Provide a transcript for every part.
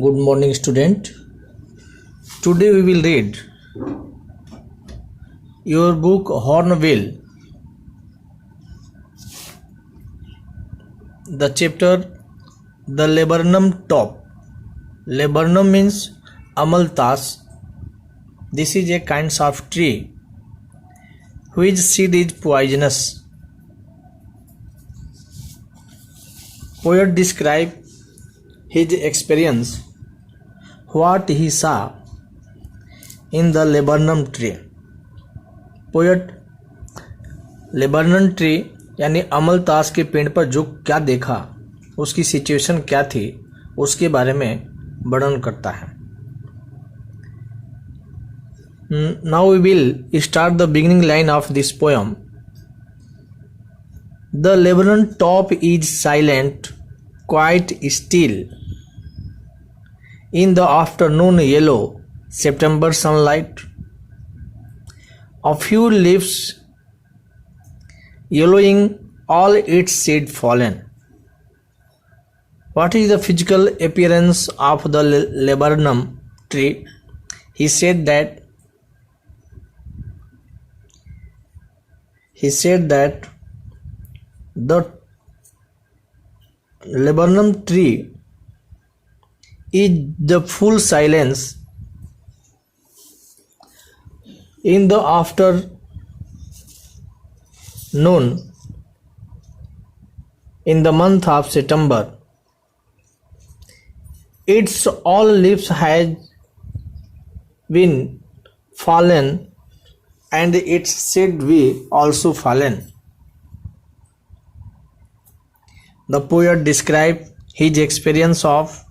Good morning, student. Today we will read your book Hornbill. The chapter The Laburnum Top. Laburnum means amalthus. This is a kind of tree which seed is poisonous. Poet describe his experience, what he saw in the laburnum tree. Poet laburnum tree यानी अमलतास के पेड़ पर जो क्या देखा, उसकी situation क्या थी, उसके बारे में वर्णन करता है. Now we will start the beginning line of this poem. The laburnum top is silent, quite still. In the afternoon yellow September sunlight, a few leaves yellowing, all its seed fallen. What is the physical appearance of the laburnum tree? He said that the laburnum tree is the full silence. In the afternoon, in the month of September, its all leaves had been fallen, and its seed be also fallen. The poet described his experience of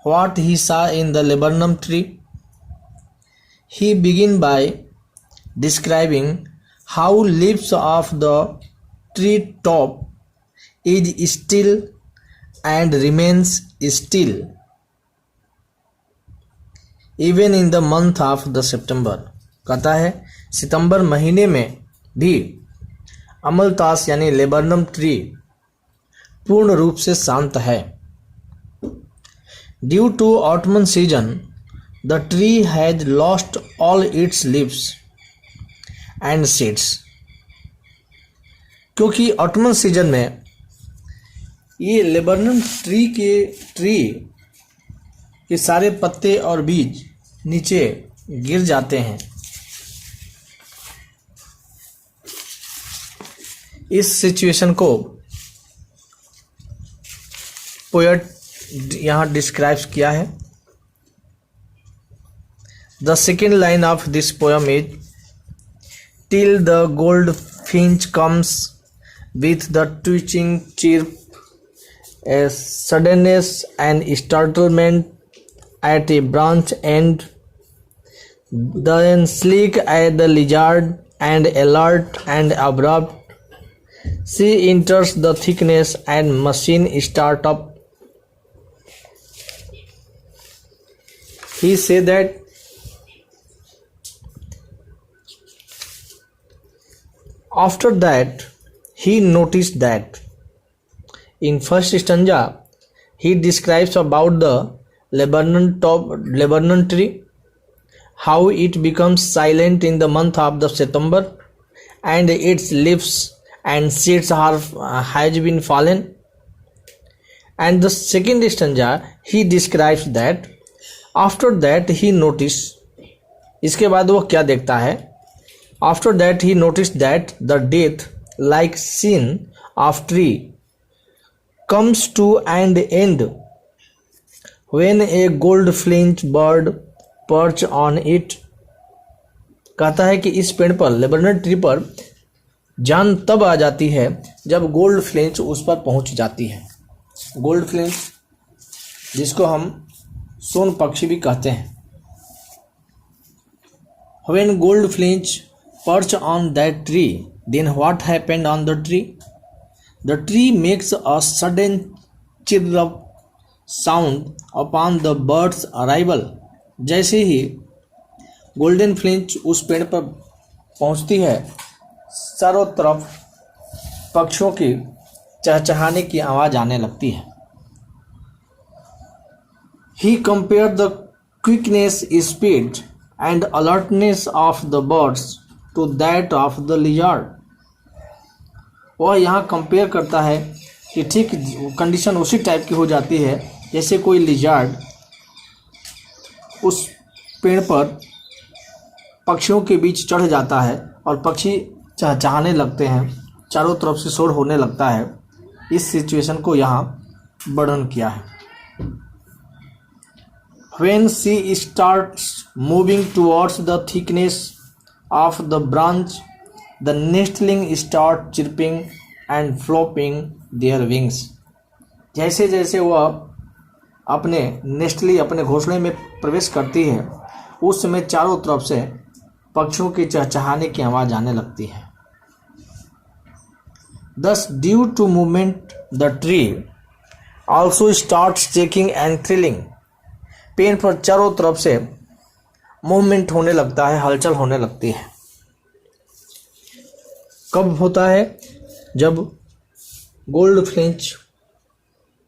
what he saw in the laburnum tree. He began by describing how leaves of the tree top is still and remains still even in the month of the September. कहता है सितंबर महीने में भी अमलतास यानी laburnum tree पूर्ण रूप से शांत है. Due to autumn season, the tree has lost all its leaves and seeds. क्योंकि ऑटमन सीजन में ये लेबर्नम ट्री के सारे पत्ते और बीज नीचे गिर जाते हैं. इस सिचुएशन को पोएट यहाँ डिस्क्राइब किया है. The second line of this poem is, till the goldfinch comes with the twitching chirp, a suddenness and startlement at a branch end, then sleek as the lizard and alert and abrupt, she enters the thickness and machine start up. He said that after that he noticed that in first stanza he describes about the laburnum tree, how it becomes silent in the month of the September and its leaves and seeds has been fallen. And the second stanza he describes that after that he noticed, इसके बाद वो क्या देखता है, after that he noticed that the death like scene of tree comes to an end when a goldfinch bird perch on it. कहता है कि इस पेड़ पर लेबर्नम ट्री पर जान तब आ जाती है जब गोल्ड फ्लिंच उस पर पहुंच जाती है. गोल्ड फ्लिंच जिसको हम सोन पक्षी भी कहते हैं. When goldfinch perch on that tree, then what happened on the tree? The tree makes a sudden chirrup sound upon the bird's arrival. जैसे ही गोल्डन फ्लिंच उस पेड़ पर पहुंचती है, चारों तरफ पक्षियों की चहचहाने की आवाज़ आने लगती है. He compared the quickness, speed and alertness of the birds to that of the lizard. वह यहाँ कंपेयर करता है कि ठीक कंडीशन उसी टाइप की हो जाती है जैसे कोई लिजार्ड उस पेड़ पर पक्षियों के बीच चढ़ जाता है और पक्षी चहचहाने लगते हैं, चारों तरफ से शोर होने लगता है। इस सिचुएशन को यहाँ वर्णन किया है। When she starts moving towards the thickness of the branch, the nestling start chirping and flopping their wings. जैसे जैसे वह अपने नेस्टली अपने घोंसले में प्रवेश करती है उस समय चारों तरफ से पक्षियों के चहचहाने की आवाज़ आने लगती है। Thus, due to movement, the tree also starts shaking and thrilling. पेड़ पर चारों तरफ से मूवमेंट होने लगता है, हलचल होने लगती है। कब होता है? जब गोल्ड फिंच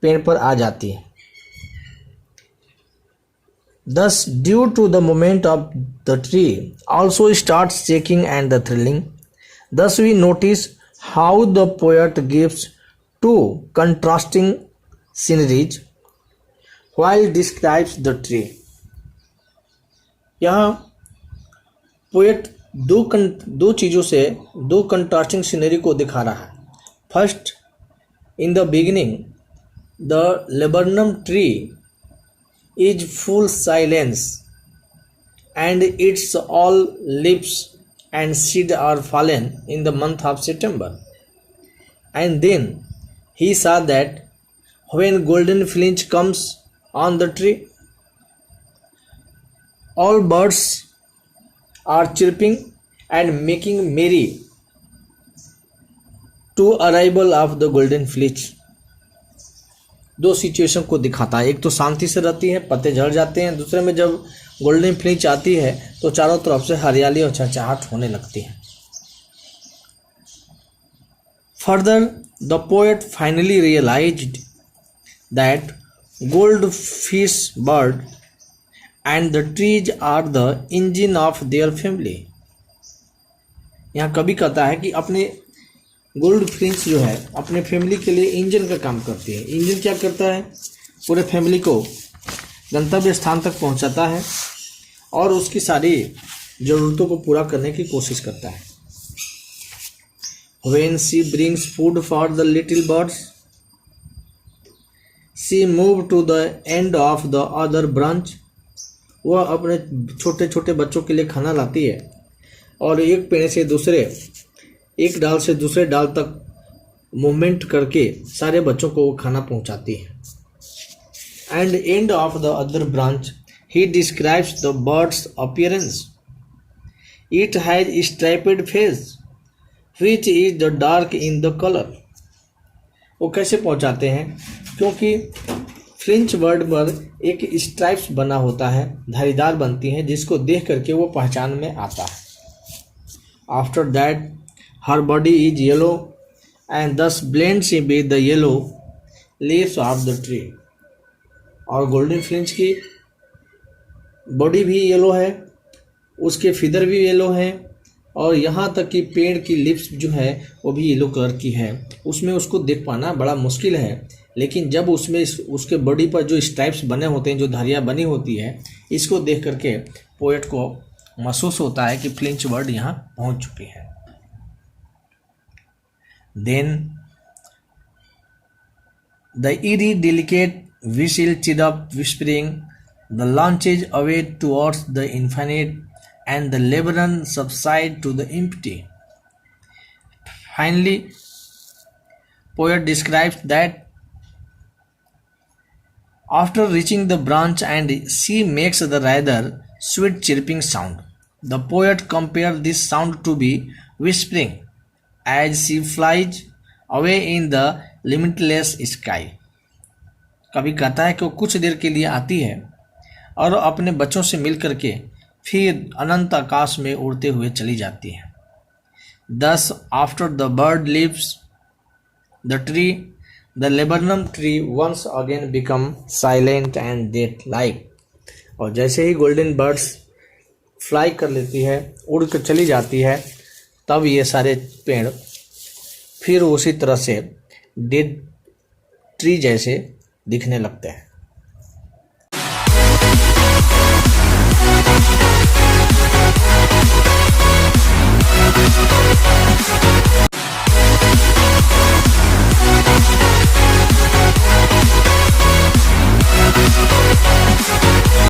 पेड़ पर आ जाती है। Thus, due to the movement of the tree also starts shaking and the thrilling. Thus, we notice how the poet gives two contrasting sceneries while describes the tree. यहाँ पोएट दो चीज़ों से दो contrasting scenery को दिखा रहा है। First, in the beginning the laburnum tree is full silence and its all leaves and seed are fallen in the month of September. And then he saw that when golden finch comes on the tree, all birds are chirping and making merry to arrival of the golden finch. दो situation को दिखाता है। एक तो शांति से रहती है, पत्ते झड़ जाते हैं। दूसरे में जब गोल्डन फिंच आती है तो चारों तरफ से हरियाली और चहचहाट होने लगती है। Further the poet finally realized that gold fish bird and the trees are the engine of their family. यहाँ कवि कहता है कि अपने गोल्ड फिंच जो है अपने फैमिली के लिए इंजन का काम करती है। इंजन क्या करता है? पूरे फैमिली को गंतव्य स्थान तक पहुंचाता है और उसकी सारी ज़रूरतों को पूरा करने की कोशिश करता है। When she brings food for the little birds, she move to the end of the other branch. वह अपने छोटे छोटे बच्चों के लिए खाना लाती है और एक पेड़ से दूसरे, एक डाल से दूसरे डाल तक मूवमेंट करके सारे बच्चों को वो खाना पहुंचाती है। And end of the other branch he describes the birds appearance. It has striped face which is the dark in the colour. वो कैसे पहुंचाते हैं? क्योंकि फ्लिंच बर्ड पर एक स्ट्राइप्स बना होता है, धारीदार बनती है, जिसको देख करके वो पहचान में आता है। After that her body is yellow and thus blends with the yellow leaves of the tree. और गोल्डन फिंच की बॉडी भी येलो है, उसके फिदर भी येलो है और यहाँ तक कि पेड़ की लिप्स जो है वो भी येलो कलर की है। उसमें उसको देख पाना बड़ा मुश्किल है, लेकिन जब उसमें उसके बॉडी पर जो स्ट्राइप्स बने होते हैं, जो धारियाँ बनी होती है, इसको देख करके पोएट को महसूस होता है कि फ्लिंच बर्ड यहाँ पहुँच चुकी है। Then the eerie delicate whistle chirrup whispering, the launches away towards the infinite and the Lebanon subside to the empty. Finally, poet describes that after reaching the branch and she makes the rather sweet chirping sound. The poet compared this sound to be whispering as she flies away in the limitless sky. कभी कहता है कि वो कुछ देर के लिए आती है और अपने बच्चों से मिल करके फिर अनंत आकाश में उड़ते हुए चली जाती है। Thus, after the bird leaves the tree, the laburnum tree once again become silent and death like. और जैसे ही गोल्डन बर्ड्स फ्लाई कर लेती है, उड़ कर चली जाती है, तब ये सारे पेड़ फिर उसी तरह से डेड ट्री जैसे दिखने लगते हैं।